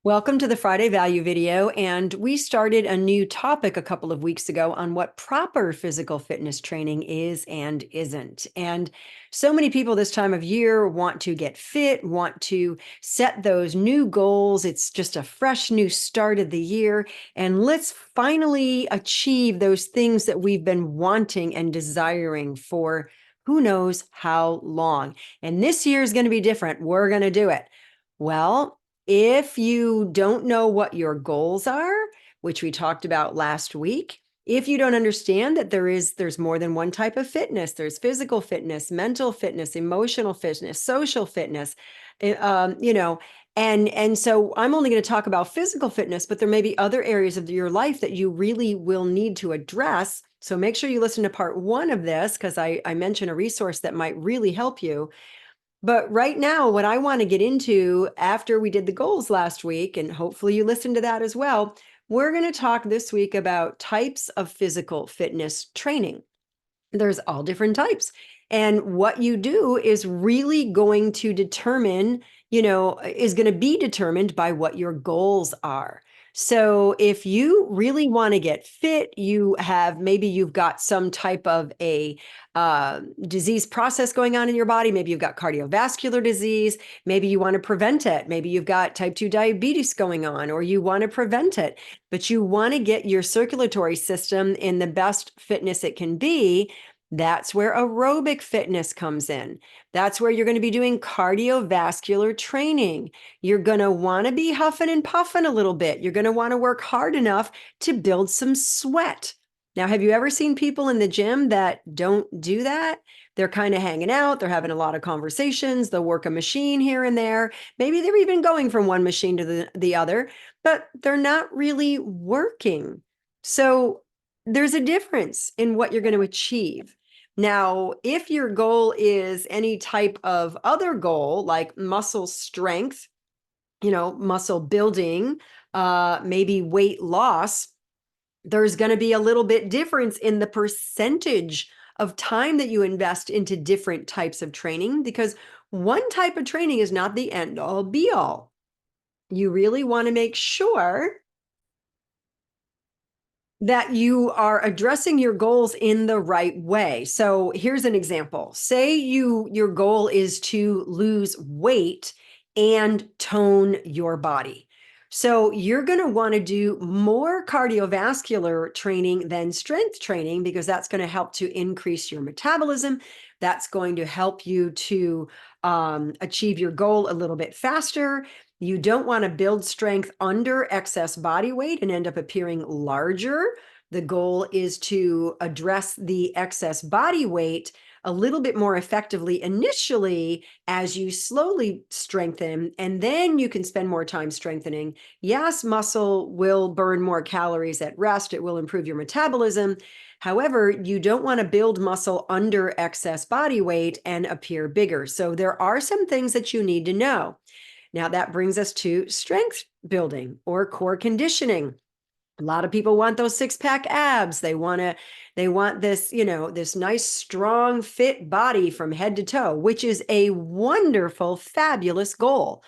Welcome to the Friday Value video, and we started a new topic a couple of weeks ago on what proper physical fitness training is and isn't. And so many people this time of year want to get fit, want to set those new goals. It's just a fresh new start of the year, and let's finally achieve those things that we've been wanting and desiring for who knows how long. And this year is going to be different. We're going to do it. Well, if you don't know what your goals are, which we talked about last week, if you don't understand that there's more than one type of fitness, there's physical fitness, mental fitness, emotional fitness, social fitness, and so I'm only going to talk about physical fitness, but there may be other areas of your life that you really will need to address. So make sure you listen to part 1 of this, because I mentioned a resource that might really help you. But right now, what I want to get into after we did the goals last week, and hopefully you listened to that as well, we're going to talk this week about types of physical fitness training. There's all different types. And what you do is really going to determine, is going to be determined by what your goals are. So if you really want to get fit, maybe you've got some type of a disease process going on in your body. Maybe you've got cardiovascular disease. Maybe you want to prevent it. Maybe you've got type 2 diabetes going on, or you want to prevent it, but you want to get your circulatory system in the best fitness it can be. That's where aerobic fitness comes in. That's where you're going to be doing cardiovascular training. You're going to want to be huffing and puffing a little bit. You're going to want to work hard enough to build some sweat. Now, have you ever seen people in the gym that don't do that? They're kind of hanging out. They're having a lot of conversations. They'll work a machine here and there. Maybe they're even going from one machine to the other, but they're not really working. So there's a difference in what you're going to achieve. Now, if your goal is any type of other goal, like muscle strength, muscle building, maybe weight loss, there's going to be a little bit difference in the percentage of time that you invest into different types of training, because one type of training is not the end all be all. You really want to make sure that you are addressing your goals in the right way. So here's an example. Say your goal is to lose weight and tone your body. So you're going to want to do more cardiovascular training than strength training, because that's going to help to increase your metabolism. That's going to help you to achieve your goal a little bit faster. You don't want to build strength under excess body weight and end up appearing larger. The goal is to address the excess body weight a little bit more effectively initially as you slowly strengthen, and then you can spend more time strengthening. Yes, muscle will burn more calories at rest. It will improve your metabolism. However, you don't want to build muscle under excess body weight and appear bigger. So there are some things that you need to know. Now that brings us to strength building or core conditioning. A lot of people want those 6-pack abs. They want this, this nice, strong, fit body from head to toe, which is a wonderful, fabulous goal.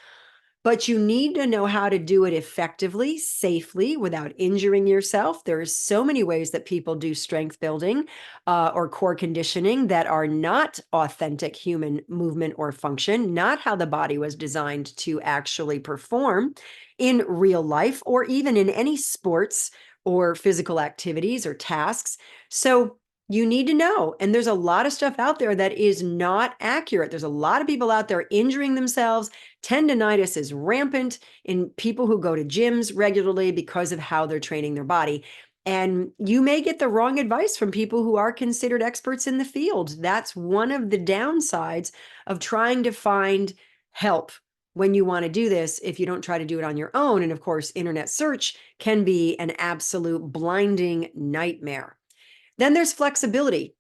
But you need to know how to do it effectively, safely, without injuring yourself. There's so many ways that people do strength building or core conditioning that are not authentic human movement or function, not how the body was designed to actually perform in real life or even in any sports or physical activities or tasks. So you need to know. And there's a lot of stuff out there that is not accurate. There's a lot of people out there injuring themselves. Tendinitis is rampant in people who go to gyms regularly because of how they're training their body. And you may get the wrong advice from people who are considered experts in the field. That's one of the downsides of trying to find help when you want to do this, if you don't try to do it on your own. And of course, internet search can be an absolute blinding nightmare. Then there's flexibility.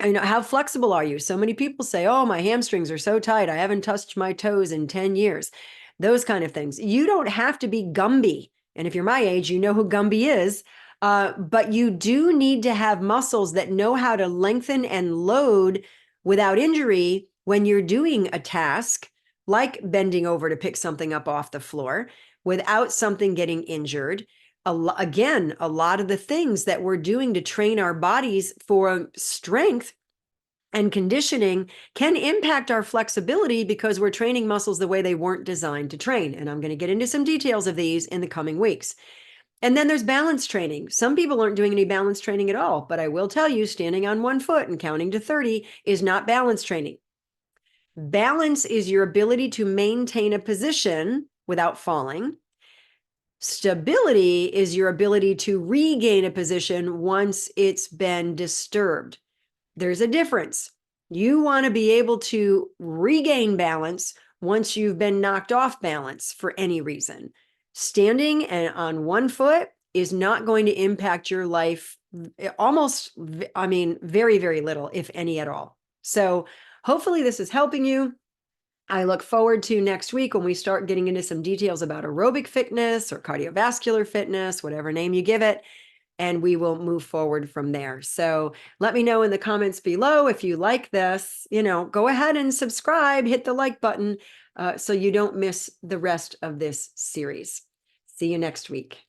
How flexible are you? So many people say, oh, my hamstrings are so tight. I haven't touched my toes in 10 years. Those kind of things. You don't have to be Gumby. And if you're my age, you know who Gumby is. But you do need to have muscles that know how to lengthen and load without injury when you're doing a task like bending over to pick something up off the floor without something getting injured. Again, a lot of the things that we're doing to train our bodies for strength and conditioning can impact our flexibility because we're training muscles the way they weren't designed to train. And I'm going to get into some details of these in the coming weeks. And then there's balance training. Some people aren't doing any balance training at all, but I will tell you, standing on one foot and counting to 30 is not balance training. Balance is your ability to maintain a position without falling. Stability is your ability to regain a position once it's been disturbed. There's a difference. You want to be able to regain balance once you've been knocked off balance for any reason. Standing and on one foot is not going to impact your life almost, very, very little, if any at all. So hopefully this is helping you. I look forward to next week when we start getting into some details about aerobic fitness or cardiovascular fitness, whatever name you give it, and we will move forward from there. So let me know in the comments below if you like this. Go ahead and subscribe, hit the like button so you don't miss the rest of this series. See you next week.